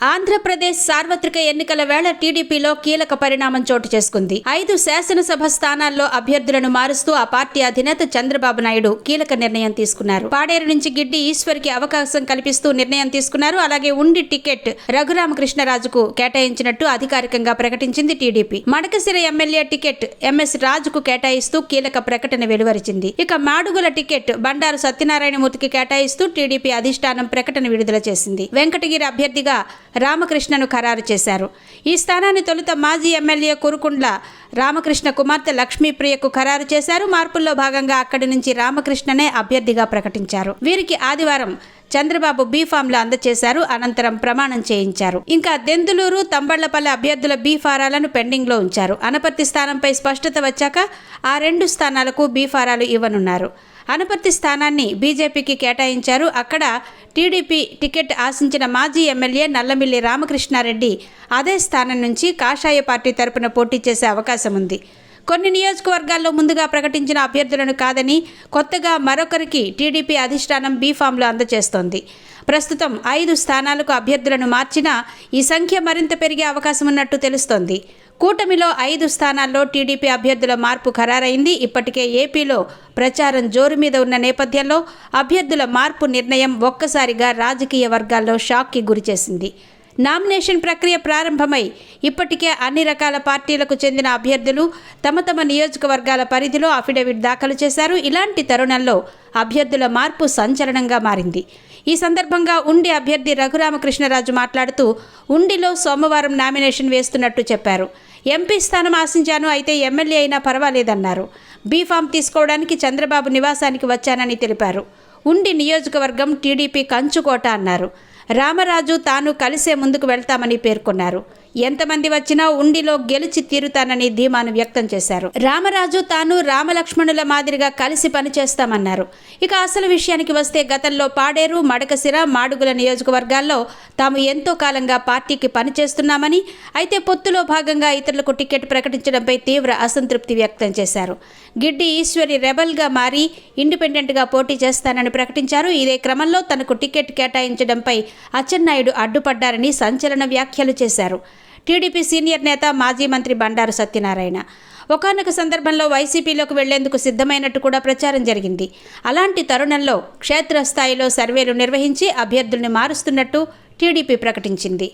ఆంధ్రప్రదేశ్ సార్వత్రిక ఎన్నికల వేళ టీడీపీలో కీలక పరిణామం చోటు చేసుకుంది. 5 శాసనసభ స్థానాల్లో అభ్యర్థులను మారుస్తూ ఆ పార్టీ అధినేత చంద్రబాబు నాయుడు కీలక నిర్ణయం తీసుకున్నారు. పాడేరు నుంచి గిడ్డి ఈశ్వర్కి అవకాశం కల్పిస్తూ నిర్ణయం తీసుకున్నారు. అలాగే ఉండి టికెట్ రఘురామకృష్ణరాజుకు కేటాయించినట్టు అధికారికంగా ప్రకటించింది TDP. Madakasira MLA ticket MS రాజుకు కేటాయిస్తూ కీలక ప్రకటన వెలువరించింది. ఇక మాడుగుల టికెట్ బండారు సత్యనారాయణమూర్తికి కేటాయిస్తూ టీడీపీ అధిష్టానం ప్రకటన విడుదల చేసింది. వెంకటగిరి అభ్యర్థిగా రామకృష్ణను ఖరారు చేశారు. ఈ స్థానాన్ని తొలుత మాజీ ఎమ్మెల్యే కురుకుండ్ల రామకృష్ణ కుమార్తె లక్ష్మీప్రియకు ఖరారు చేశారు. మార్పుల్లో భాగంగా అక్కడి నుంచి రామకృష్ణనే అభ్యర్థిగా ప్రకటించారు. వీరికి ఆదివారం చంద్రబాబు బీఫామ్లు అందజేశారు. అనంతరం ప్రమాణం చేయించారు. ఇంకా దెందులూరు, తంబళ్లపల్లి అభ్యర్థుల బీఫారాలను పెండింగ్ లో ఉంచారు. అనపర్తి స్థానంపై స్పష్టత వచ్చాక ఆ 2 స్థానాలకు బీఫారాలు ఇవ్వనున్నారు. అనపర్తి స్థానాన్ని బీజేపీకి కేటాయించారు. అక్కడ టీడీపీ టికెట్ ఆశించిన మాజీ ఎమ్మెల్యే నల్లమిల్లి రామకృష్ణారెడ్డి అదే స్థానం నుంచి కాషాయ పార్టీ తరపున పోటీ చేసే అవకాశం ఉంది. కొన్ని నియోజకవర్గాల్లో ముందుగా ప్రకటించిన అభ్యర్థులను కాదని కొత్తగా మరొకరికి టీడీపీ అధిష్టానం బీఫామ్లు అందజేస్తోంది. ప్రస్తుతం 5 స్థానాలకు అభ్యర్థులను మార్చినా ఈ సంఖ్య మరింత పెరిగే అవకాశం ఉన్నట్టు తెలుస్తోంది. కూటమిలో 5 స్థానాల్లో టీడీపీ అభ్యర్థుల మార్పు ఖరారైంది. ఇప్పటికే ఏపీలో ప్రచారం జోరు మీద ఉన్న నేపథ్యంలో అభ్యర్థుల మార్పు నిర్ణయం ఒక్కసారిగా రాజకీయ వర్గాల్లో షాక్కి గురిచేసింది. నామినేషన్ ప్రక్రియ ప్రారంభమై ఇప్పటికే అన్ని రకాల పార్టీలకు చెందిన అభ్యర్థులు తమ నియోజకవర్గాల పరిధిలో అఫిడవిట్ దాఖలు చేశారు. ఇలాంటి తరుణంలో అభ్యర్థుల మార్పు సంచలనంగా మారింది. ఈ సందర్భంగా ఉండి అభ్యర్థి రఘురామకృష్ణరాజు మాట్లాడుతూ ఉండిలో సోమవారం నామినేషన్ వేస్తున్నట్టు చెప్పారు. ఎంపీ స్థానం ఆశించాను, అయితే ఎమ్మెల్యే అయినా పర్వాలేదన్నారు. బీఫామ్ తీసుకోవడానికి చంద్రబాబు నివాసానికి వచ్చానని తెలిపారు. ఉండి నియోజకవర్గం టీడీపీ కంచుకోట అన్నారు. రామరాజు తాను కలిసే ముందుకు వెళ్తామని పేర్కొన్నారు. ఎంతమంది వచ్చినా ఉండిలో గెలిచి తీరుతానని ధీమాను వ్యక్తం చేశారు. రామరాజు తాను రామలక్ష్మణుల మాదిరిగా కలిసి పనిచేస్తామన్నారు. ఇక అసలు విషయానికి వస్తే గతంలో పాడేరు, మడకశిర, మాడుగుల నియోజకవర్గాల్లో తాము ఎంతో కాలంగా పార్టీకి పనిచేస్తున్నామని, అయితే పొత్తులో భాగంగా ఇతరులకు టికెట్ ప్రకటించడంపై తీవ్ర అసంతృప్తి వ్యక్తం చేశారు. గిడ్డి ఈశ్వరి రెబల్గా మారి ఇండిపెండెంట్గా పోటీ చేస్తానని ప్రకటించారు. ఇదే క్రమంలో తనకు టికెట్ కేటాయించడంపై అచ్చెన్నాయుడు అడ్డుపడ్డారని సంచలన వ్యాఖ్యలు చేశారు. టీడీపీ సీనియర్ నేత మాజీ మంత్రి బండారు సత్యనారాయణ ఒకానొక సందర్భంలో వైసీపీలోకి వెళ్లేందుకు సిద్ధమైనట్టు కూడా ప్రచారం జరిగింది. అలాంటి తరుణంలో క్షేత్రస్థాయిలో సర్వేలు నిర్వహించి అభ్యర్థుల్ని మారుస్తున్నట్టు టీడీపీ ప్రకటించింది.